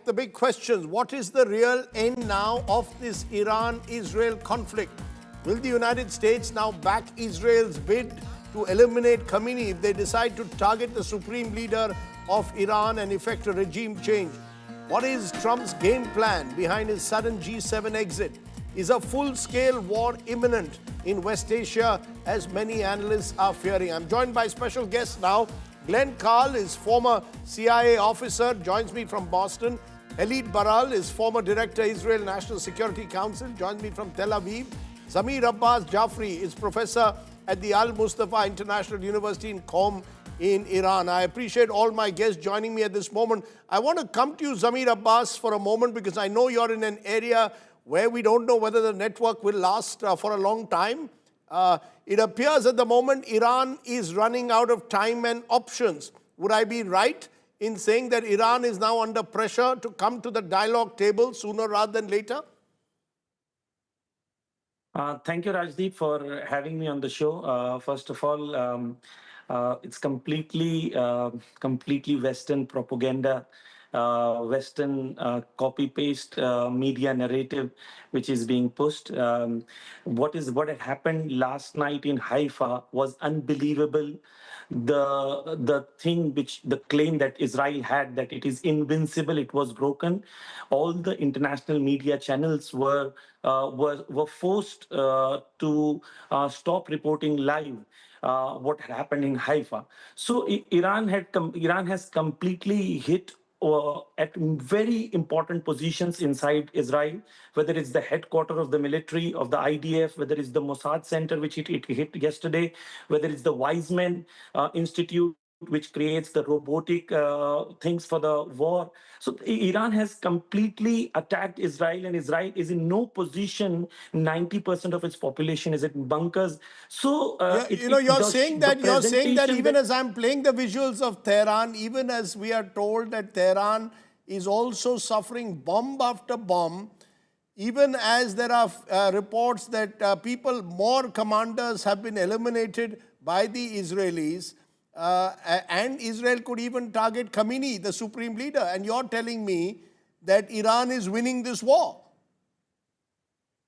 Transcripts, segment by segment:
the big questions. What is the real end now of this Iran-Israel conflict? Will the United States now back Israel's bid to eliminate Khamenei if they decide to target the supreme leader of Iran and effect a regime change? What is Trump's game plan behind his sudden G7 exit? Is a full-scale war imminent in West Asia, as many analysts are fearing? I'm joined by special guests now. Glenn Carl is former CIA officer, joins me from Boston. Khalid Baral is former director, Israel National Security Council, joins me from Tel Aviv. Zamir Abbas Jafri is professor at the Al Mustafa International University in Qom in Iran. I appreciate all my guests joining me at this moment. I want to come to you, Zamir Abbas, for a moment, because I know you're in an area where we don't know whether the network will last for a long time. It appears at the moment Iran is running out of time and options. Would I be right in saying that Iran is now under pressure to come to the dialogue table sooner rather than later? Thank you, Rajdeep, for having me on the show. First of all, it's completely Western propaganda, Western copy-paste media narrative which is being pushed. What had happened last night in Haifa was unbelievable. The claim that Israel had that it is invincible, it was broken. All the international media channels were forced to stop reporting live what had happened in Haifa. So Iran has completely hit at very important positions inside Israel, whether it's the headquarters of the military, of the IDF, whether it's the Mossad Center, which it hit yesterday, whether it's the Weizmann Institute, which creates the robotic things for the war. So Iran has completely attacked Israel, and Israel is in no position. 90% of its population is in bunkers. So you're saying that even as I'm playing the visuals of Tehran, even as we are told that Tehran is also suffering bomb after bomb, even as there are reports that more commanders have been eliminated by the Israelis, and Israel could even target Khamenei, the supreme leader. And you're telling me that Iran is winning this war.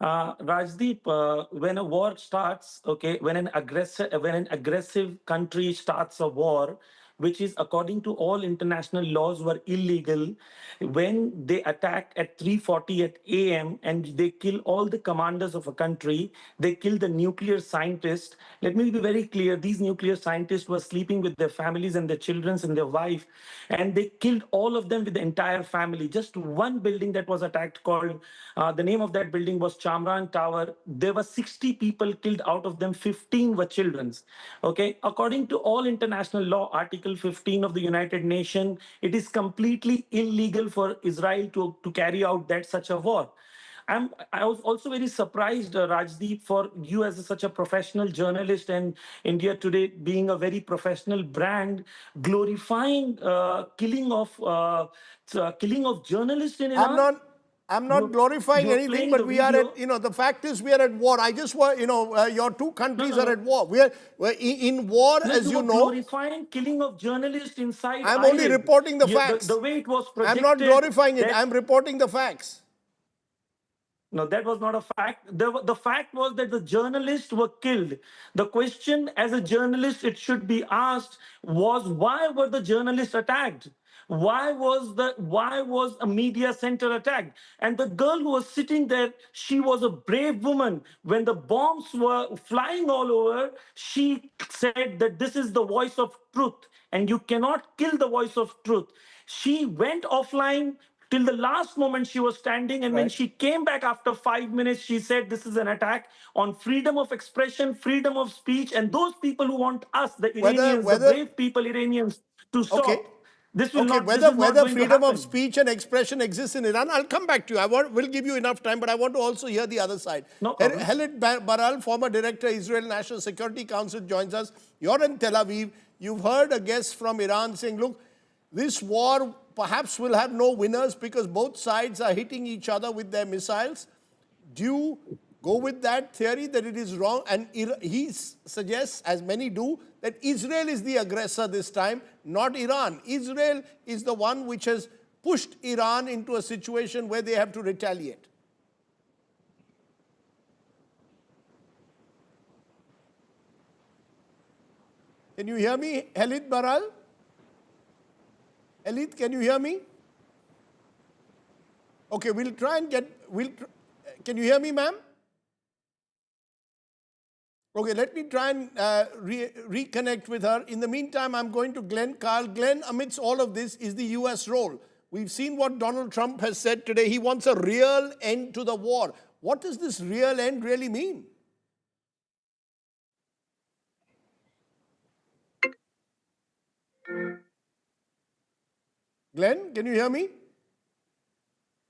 Rajdeep, when a war starts, when an aggressive country starts a war, which is according to all international laws were illegal, when they attack at 3:40 a.m. and they kill all the commanders of a country, they kill the nuclear scientists. Let me be very clear, these nuclear scientists were sleeping with their families and their children and their wife, and they killed all of them with the entire family. Just one building that was attacked called, the name of that building was Chamran Tower. There were 60 people killed, out of them 15 were children. According to all international law, Article 15 of the United Nations, it is completely illegal for Israel to carry out such a war. I was also very surprised, Rajdeep, for you as such a professional journalist and India Today being a very professional brand, glorifying killing of journalists in Iran. I'm not glorifying anything, but we are at, the fact is we are at war. I just want, your two countries are at war. We're in war, as you know. Glorifying killing of journalists inside. I'm only reporting the facts. The way it was projected. I'm not glorifying it. I'm reporting the facts. No, that was not a fact. The fact was that the journalists were killed. The question as a journalist, it should be asked, was why were the journalists attacked? Why was a media center attacked? And the girl who was sitting there, she was a brave woman. When the bombs were flying all over, she said that this is the voice of truth, and you cannot kill the voice of truth. She went offline. Till the last moment she was standing, and when she came back after 5 minutes, she said this is an attack on freedom of expression, freedom of speech, and those people who want us, the Iranians, the brave people, Iranians, to stop. This will not, whether freedom of speech and expression exists in Iran, I'll come back to you. Will give you enough time, but I want to also hear the other side. No Khalid Baral, former director, Israel National Security Council, joins us. You're in Tel Aviv. You've heard a guest from Iran saying, look, this war perhaps will have no winners because both sides are hitting each other with their missiles. Do you go with that theory that it is wrong? And he suggests, as many do, that Israel is the aggressor this time, not Iran. Israel is the one which has pushed Iran into a situation where they have to retaliate? Can you hear me, Khalid Baral? Khalid, can you hear me? Okay, we'll try and get, can you hear me, ma'am? Okay, let me try and reconnect with her. In the meantime, I'm going to Glenn Carl. Glenn, amidst all of this is the US role. We've seen what Donald Trump has said today. He wants a real end to the war. What does this real end really mean? Glenn, can you hear me?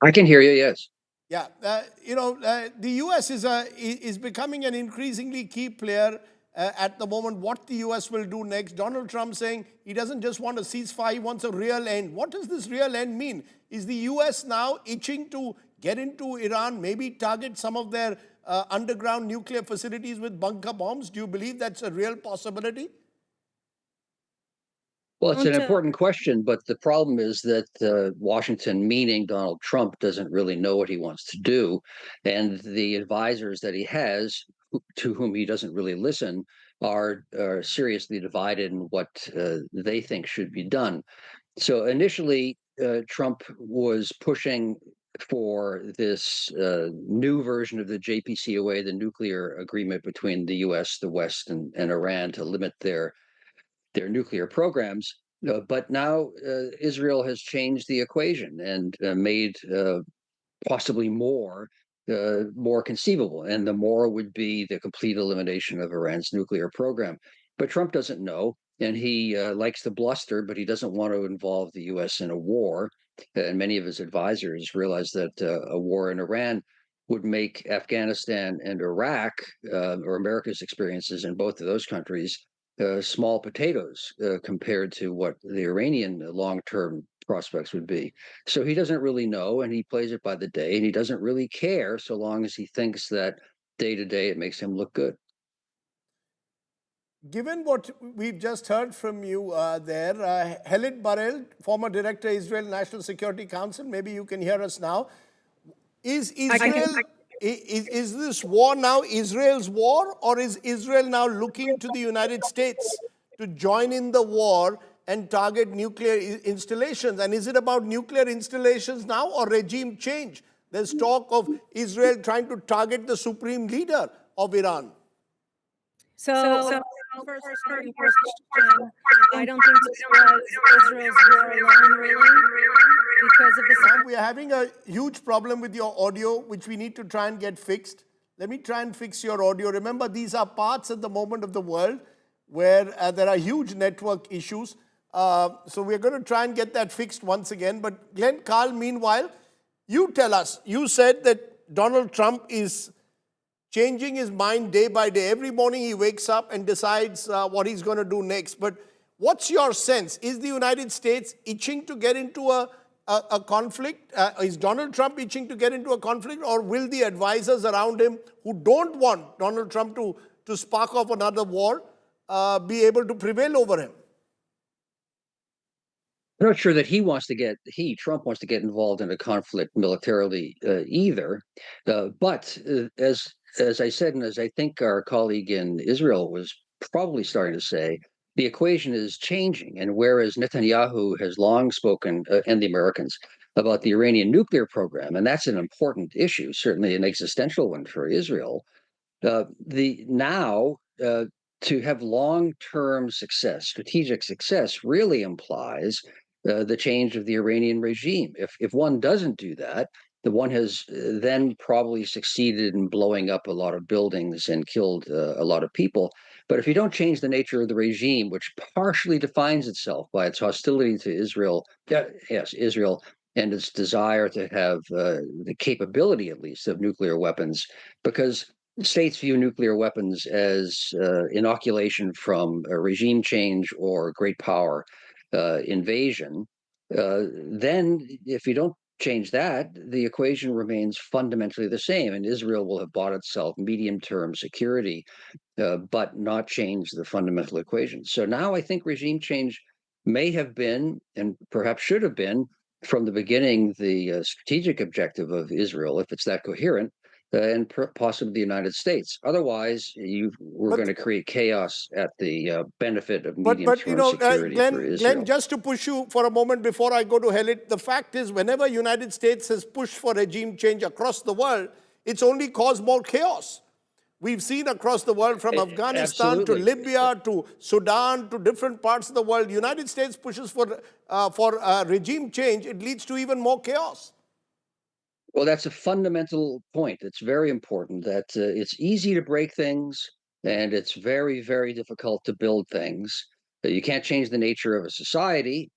I can hear you, yes. Yeah, the US is becoming an increasingly key player at the moment. What the US will do next? Donald Trump saying he doesn't just want a ceasefire, he wants a real end. What does this real end mean? Is the US now itching to get into Iran, maybe target some of their underground nuclear facilities with bunker bombs? Do you believe that's a real possibility? Well, it's an important question, but the problem is that Washington, meaning Donald Trump, doesn't really know what he wants to do. And the advisors that he has, to whom he doesn't really listen, are seriously divided in what they think should be done. So initially, Trump was pushing for this new version of the JPCOA, the nuclear agreement between the US, the West, and Iran to limit their nuclear programs. But now Israel has changed the equation and made possibly more conceivable, and the more would be the complete elimination of Iran's nuclear program. But Trump doesn't know, and he likes to bluster, but he doesn't want to involve the U.S. in a war. And many of his advisors realize that a war in Iran would make Afghanistan and Iraq, or America's experiences in both of those countries, small potatoes compared to what the Iranian long-term prospects would be. So he doesn't really know, and he plays it by the day, and he doesn't really care so long as he thinks that day to day it makes him look good. Given what we've just heard from you Khalid Barel, former director, Israel National Security Council, maybe you can hear us now. Is Israel, is this war now Israel's war, or is Israel now looking to the United States to join in the war and target nuclear installations? And is it about nuclear installations now or regime change? There's talk of Israel trying to target the supreme leader of Iran. So first question, I don't think this was Israel's war alone, really, because of the... Ma'am, we are having a huge problem with your audio, which we need to try and get fixed. Let me try and fix your audio. Remember, these are parts at the moment of the world where there are huge network issues. So we're going to try and get that fixed once again. But Glenn Carl, meanwhile, you tell us, you said that Donald Trump is changing his mind day by day. Every morning he wakes up and decides what he's going to do next. But what's your sense? Is the United States itching to get into a conflict? Is Donald Trump itching to get into a conflict? Or will the advisors around him who don't want Donald Trump to spark off another war be able to prevail over him? I'm not sure that Trump wants to get involved in a conflict militarily either. But as I said, and as I think our colleague in Israel was probably starting to say, the equation is changing. And whereas Netanyahu has long spoken, and the Americans, about the Iranian nuclear program, and that's an important issue, certainly an existential one for Israel, to have long-term success, strategic success, really implies the change of the Iranian regime. If one doesn't do that, the one has then probably succeeded in blowing up a lot of buildings and killed a lot of people. But if you don't change the nature of the regime, which partially defines itself by its hostility to Israel, Israel, and its desire to have the capability, at least, of nuclear weapons, because states view nuclear weapons as inoculation from a regime change or great power invasion, then if you don't change that, the equation remains fundamentally the same, and Israel will have bought itself medium-term security, but not change the fundamental equation. So now I think regime change may have been, and perhaps should have been, from the beginning the strategic objective of Israel, if it's that coherent, and possibly the United States. Otherwise, we're going But to create chaos at the benefit of but you medium-term know, security for Glenn, Israel. just to push you for a moment before I go to Helit, the fact is, whenever United States has pushed for regime change across the world, it's only caused more chaos. We've seen across the world, from Afghanistan to Absolutely. Libya to Sudan to different parts of the world. United States pushes for regime change. It leads to even more chaos. Well, that's a fundamental point. It's very important that it's easy to break things and it's very, very difficult to build things. You can't change the nature of a society.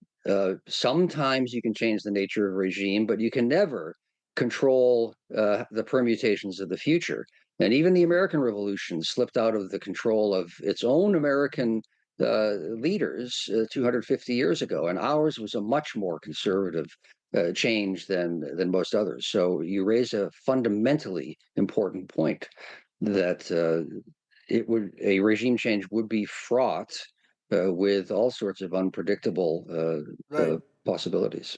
Sometimes you can change the nature of a regime, but you can never control the permutations of the future. And even the American Revolution slipped out of the control of its own American leaders 250 years ago, and ours was a much more conservative change than most others. So you raise a fundamentally important point that a regime change would be fraught with all sorts of unpredictable Right. possibilities.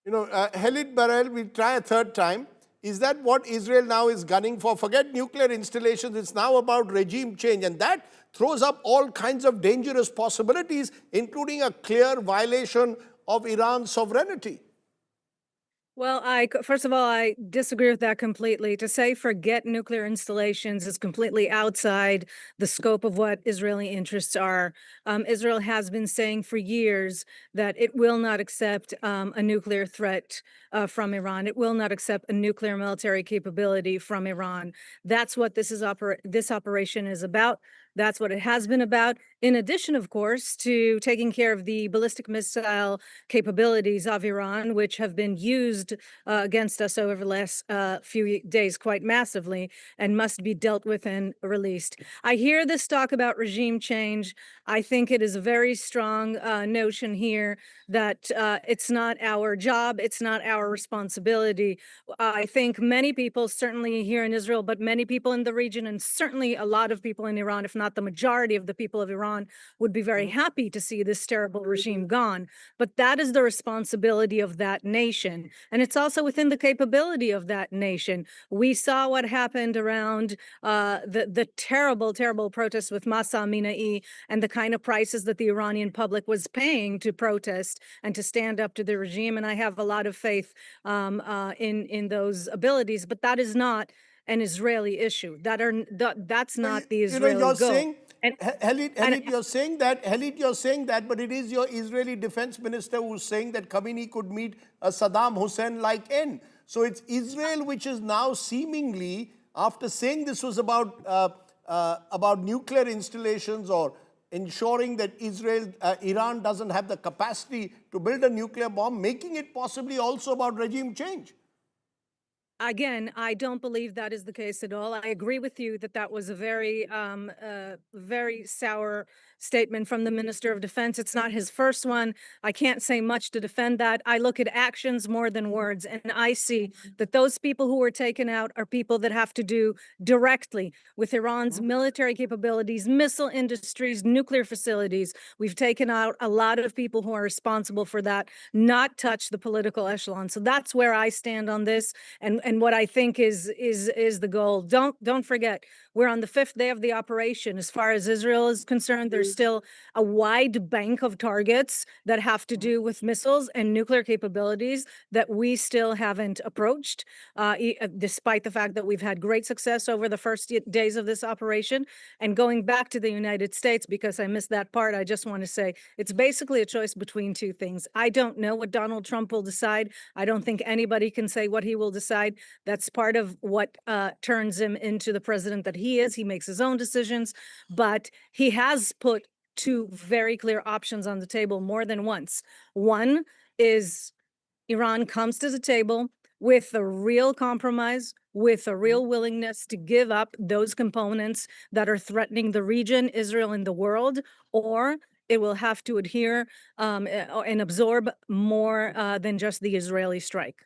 You know, Helit Barel, we try a third time. Is that what Israel now is gunning for? Forget nuclear installations. It's now about regime change. And that throws up all kinds of dangerous possibilities, including a clear violation of Iran's sovereignty. Well, first of all, I disagree with that completely. To say forget nuclear installations is completely outside the scope of what Israeli interests are. Israel has been saying for years that it will not accept a nuclear threat from Iran. It will not accept a nuclear military capability from Iran. That's what this operation is about. That's what it has been about. In addition, of course, to taking care of the ballistic missile capabilities of Iran, which have been used against us over the last few days quite massively and must be dealt with and released. I hear this talk about regime change. I think it is a very strong notion here that it's not our job, it's not our responsibility. I think many people, certainly here in Israel, but many people in the region, and certainly a lot of people in Iran, if not the majority of the people of Iran, would be very happy to see this terrible regime gone. But that is the responsibility of that nation. And it's also within the capability of that nation. We saw what happened around the terrible, terrible protests with Masa Amina'i and the kind of prices that the Iranian public was paying to protest and to stand up to the regime. And I have a lot of faith in those abilities, but that is not an Israeli issue. That's not the Israeli You're goal. saying, Helit, you're saying that, but it is your Israeli defense minister who's saying that Khamenei could meet a Saddam Hussein-like end. So it's Israel which is now seemingly, after saying this was about nuclear installations or ensuring that Iran doesn't have the capacity to build a nuclear bomb, making it possibly also about regime change. Again, I don't believe that is the case at all. I agree with you that that was a very, very sour statement from the Minister of Defense. It's not his first one. I can't say much to defend that. I look at actions more than words, and I see that those people who were taken out are people that have to do directly with Iran's military capabilities, missile industries, nuclear facilities. We've taken out a lot of people who are responsible for that, not touch the political echelon. So that's where I stand on this. And what I think is the goal. Don't forget, we're on the 5th day of the operation. As far as Israel is concerned, there's still a wide bank of targets that have to do with missiles and nuclear capabilities that we still haven't approached, despite the fact that we've had great success over the first days of this operation. And going back to the United States, because I missed that part, I just want to say it's basically a choice between two things. I don't know what Donald Trump will decide. I don't think anybody can say what he will decide. That's part of what turns him into the president that he is. He makes his own decisions, but he has put two very clear options on the table more than once. One is Iran comes to the table with a real compromise, with a real willingness to give up those components that are threatening the region, Israel, and the world, or it will have to adhere and absorb more than just the Israeli strike.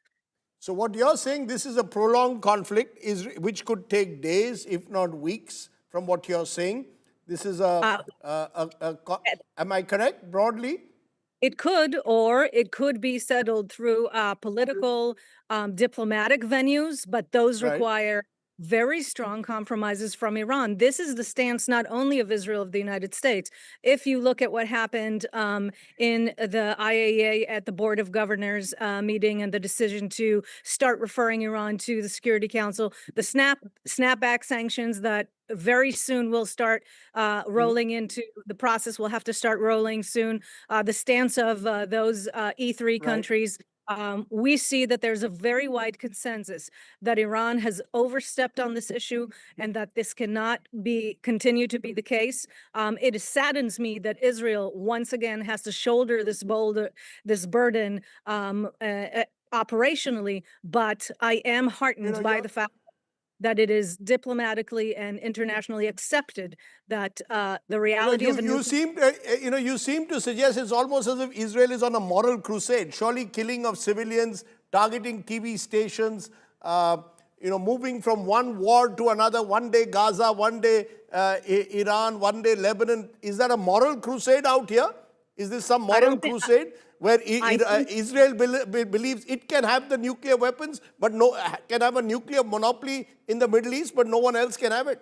So what you're saying, this is a prolonged conflict, which could take days, if not weeks, from what you're saying. This is am I correct, broadly? It could, or it could be settled through political, diplomatic venues, but those Right. require very strong compromises from Iran. This is the stance not only of Israel, of the United States. If you look at what happened in the IAEA at the Board of Governors meeting and the decision to start referring Iran to the Security Council, the snapback sanctions that very soon will start rolling into the process, will have to start rolling soon. The stance of those E3 Right. countries, we see that there's a very wide consensus that Iran has overstepped on this issue and that this cannot continue to be the case. It saddens me that Israel once again has to shoulder this burden operationally, but I am heartened by You're, the fact that it is diplomatically and internationally accepted that the reality of a you nuclear. seem to, you seem to suggest it's almost as if Israel is on a moral crusade. Surely killing of civilians, targeting TV stations, moving from one war to another, one day Gaza, one day Iran, one day Lebanon. Is that a moral crusade out here? Is this some I moral don't think. crusade where I think Israel believes it can have the nuclear weapons, but can have a nuclear monopoly in the Middle East, but no one else can have it?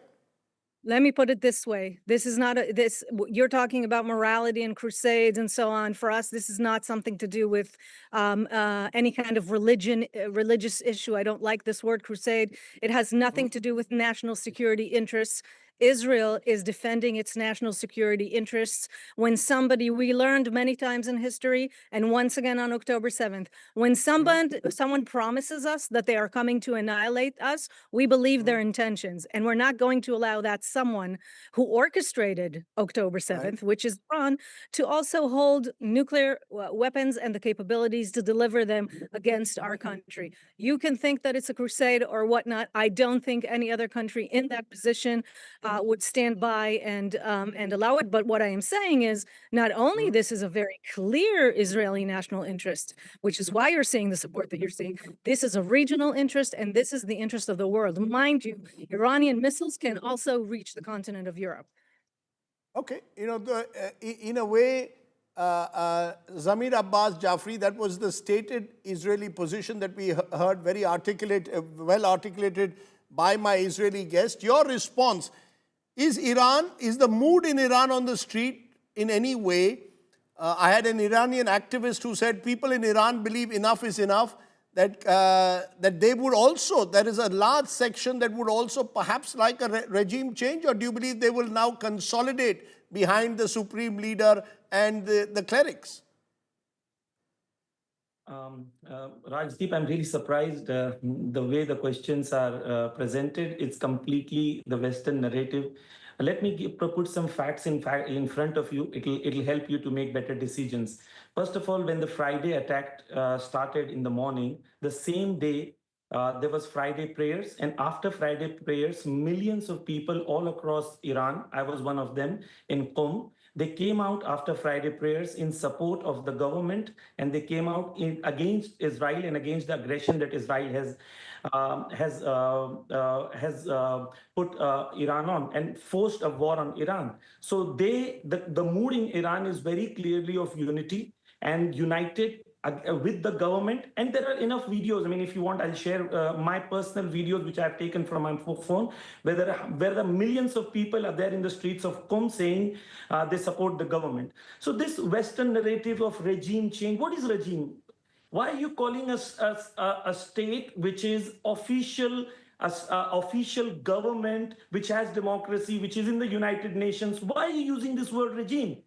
Let me put it this way. This is not you're talking about morality and crusades and so on. For us, this is not something to do with any kind of religious issue. I don't like this word crusade. It has nothing to do with national security interests. Israel is defending its national security interests when we learned many times in history, and once again on October 7th, when someone promises us that they are coming to annihilate us, we believe their intentions, and we're not going to allow that someone who orchestrated October 7th, which is Iran, to also hold nuclear weapons and the capabilities to deliver them against our country. You can think that it's a crusade or whatnot. I don't think any other country in that position would stand by and allow it. But what I am saying is, not only this is a very clear Israeli national interest, which is why you're seeing the support that you're seeing. This is a regional interest, and this is the interest of the world. Mind you, Iranian missiles can also reach the continent of Europe. Okay, in a way, Zamir Abbas Jafri, that was the stated Israeli position that we heard very well articulated by my Israeli guest. Your response, is the mood in Iran on the street in any way? I had an Iranian activist who said people in Iran believe enough is enough, that they would also, there is a large section that would also perhaps like a regime change, or do you believe they will now consolidate behind the supreme leader and the clerics? Rajdeep, I'm really surprised the way the questions are presented. It's completely the Western narrative. Let me put some facts in front of you. It'll help you to make better decisions. First of all, when the Friday attack started in the morning, the same day there was Friday prayers, and after Friday prayers, millions of people all across Iran, I was one of them, in Qom, they came out after Friday prayers in support of the government, and they came out against Israel and against the aggression that Israel has put Iran on and forced a war on Iran. So the mood in Iran is very clearly of unity and united with the government, and there are enough videos. I mean, if you want, I'll share my personal videos which I've taken from my phone, where the millions of people are there in the streets of Qom saying they support the government. So this Western narrative of regime change, what is regime? Why are you calling us a state which is official government, which has democracy, which is in the United Nations? Why are you using this word regime?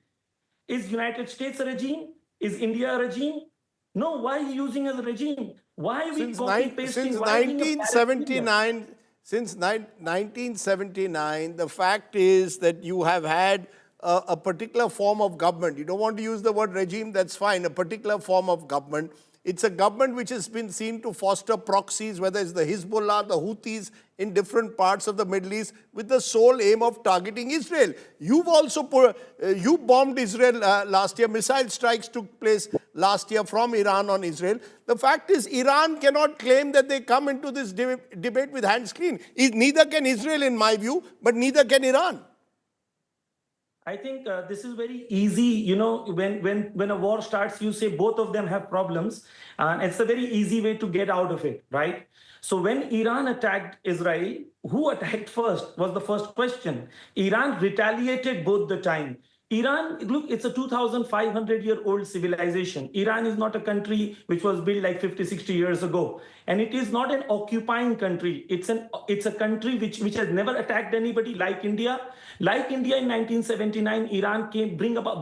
Is United States a regime? Is India a regime? No, why are you using as a regime? Why are we copy-pasting? Since 1979, since 1979, the fact is that you have had a particular form of government. You don't want to use the word regime, that's fine, a particular form of government. It's a government which has been seen to foster proxies, whether it's the Hezbollah, the Houthis in different parts of the Middle East, with the sole aim of targeting Israel. You've also you bombed Israel last year. Missile strikes took place last year from Iran on Israel. The fact is, Iran cannot claim that they come into this debate with hands clean. Neither can Israel, in my view, but neither can Iran. I think this is very easy. You know, when a war starts, you say both of them have problems, and it's a very easy way to get out of it, right? So when Iran attacked Israel, who attacked first was the first question. Iran retaliated both the time. Iran, look, it's a 2,500-year-old civilization. Iran is not a country which was built like 50, 60 years ago. And it is not an occupying country. It's a country which has never attacked anybody like India. Like India in 1979, Iran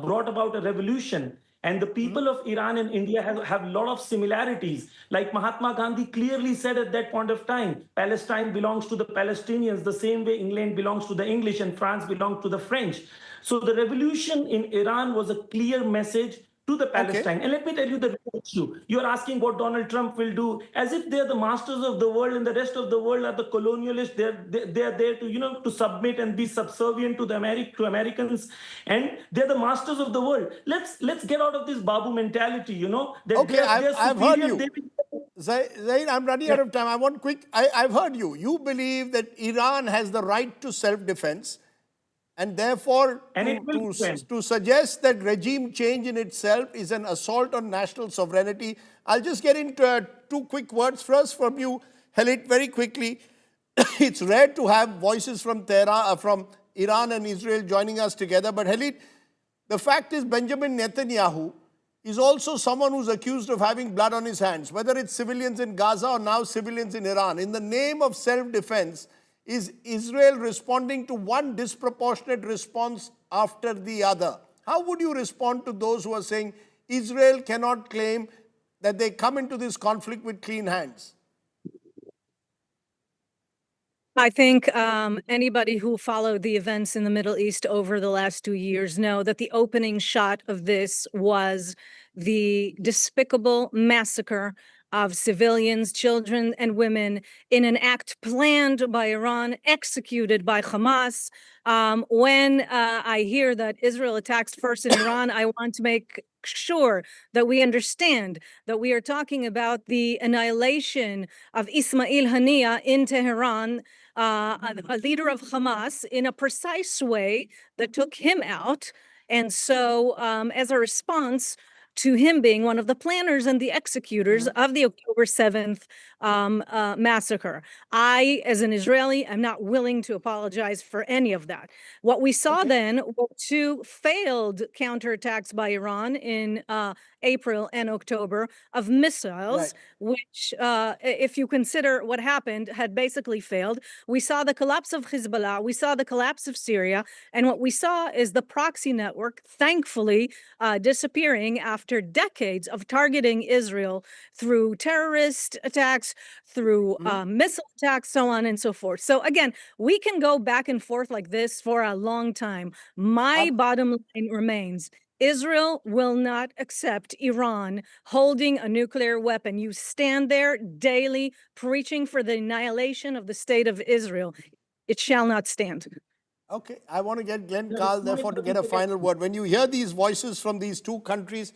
brought about a revolution. And the people of Iran and India have a lot of similarities. Like Mahatma Gandhi clearly said at that point of time, Palestine belongs to the Palestinians the same way England belongs to the English and France belongs to the French. So the revolution in Iran was a clear message to the Okay. Palestine. And let me tell you the real issue. You're asking what Donald Trump will do, as if they're the masters of the world and the rest of the world are the colonialists. They're there to, to submit and be subservient to to Americans, and they're the masters of the world. Let's get out of this Babu mentality. That Okay, they're I've heard superior. you. Zaid, I'm running out of time. I want quick. I've heard you. You believe that Iran has the right to self-defense, and therefore And it will defend. to suggest that regime change in itself is an assault on national sovereignty. I'll just get into two quick words first from you, Helit, very quickly. It's rare to have voices from Tehran, from Iran and Israel joining us together, but Helit, the fact is Benjamin Netanyahu is also someone who's accused of having blood on his hands, whether it's civilians in Gaza or now civilians in Iran. In the name of self-defense, is Israel responding to one disproportionate response after the other? How would you respond to those who are saying Israel cannot claim that they come into this conflict with clean hands? I think anybody who followed the events in the Middle East over the last 2 years know that the opening shot of this was the despicable massacre of civilians, children, and women in an act planned by Iran, executed by Hamas. When I hear that Israel attacks first in Iran, I want to make sure that we understand that we are talking about the annihilation of Ismail Haniyeh in Tehran, a leader of Hamas, in a precise way that took him out. And so, as a response to him being one of the planners and the executors of the October 7th massacre, I, as an Israeli, am not willing to apologize for any of that. What we saw then were two failed counterattacks by Iran in April and October of missiles, which, if you consider what happened, had basically failed. We saw the collapse of Hezbollah. We saw the collapse of Syria. And what we saw is the proxy network, thankfully, disappearing after decades of targeting Israel through terrorist attacks, through missile attacks, so on and so forth. So again, we can go back and forth like this for a long time. My bottom line remains: Israel will not accept Iran holding a nuclear weapon. You stand there daily preaching for the annihilation of the state of Israel. It shall not stand. Okay, I want to get Glenn Carl, therefore, to get a final word. When you hear these voices from these two countries,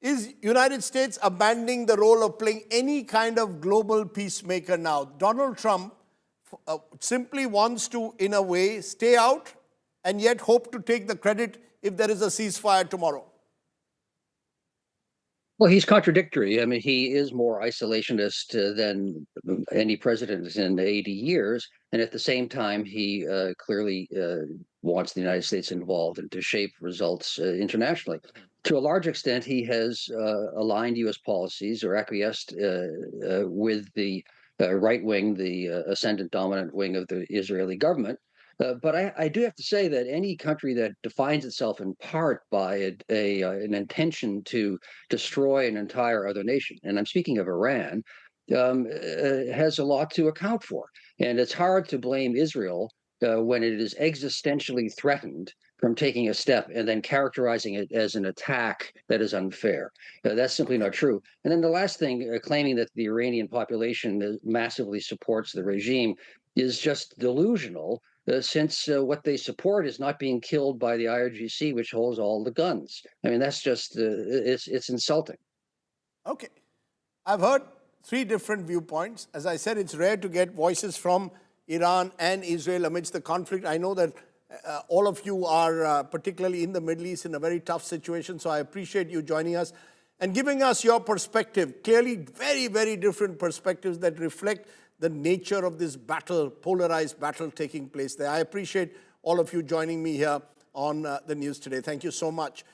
is United States abandoning the role of playing any kind of global peacemaker now? Donald Trump simply wants to, in a way, stay out and yet hope to take the credit if there is a ceasefire tomorrow. Well, he's contradictory. I mean, he is more isolationist than any president in 80 years. And at the same time, he clearly wants the United States involved and to shape results internationally. To a large extent, he has aligned U.S. policies or acquiesced with the right wing, the ascendant dominant wing of the Israeli government. But I do have to say that any country that defines itself in part by an intention to destroy an entire other nation, and I'm speaking of Iran, has a lot to account for. And it's hard to blame Israel when it is existentially threatened from taking a step and then characterizing it as an attack that is unfair. That's simply not true. And then the last thing, claiming that the Iranian population massively supports the regime is just delusional. Since what they support is not being killed by the IRGC, which holds all the guns. I mean, that's just, it's insulting. Okay. I've heard three different viewpoints. As I said, it's rare to get voices from Iran and Israel amidst the conflict. I know that all of you are, particularly in the Middle East, in a very tough situation. So I appreciate you joining us and giving us your perspective. Clearly, very, very different perspectives that reflect the nature of this battle, polarized battle taking place there. I appreciate all of you joining me here on the news today. Thank you so much.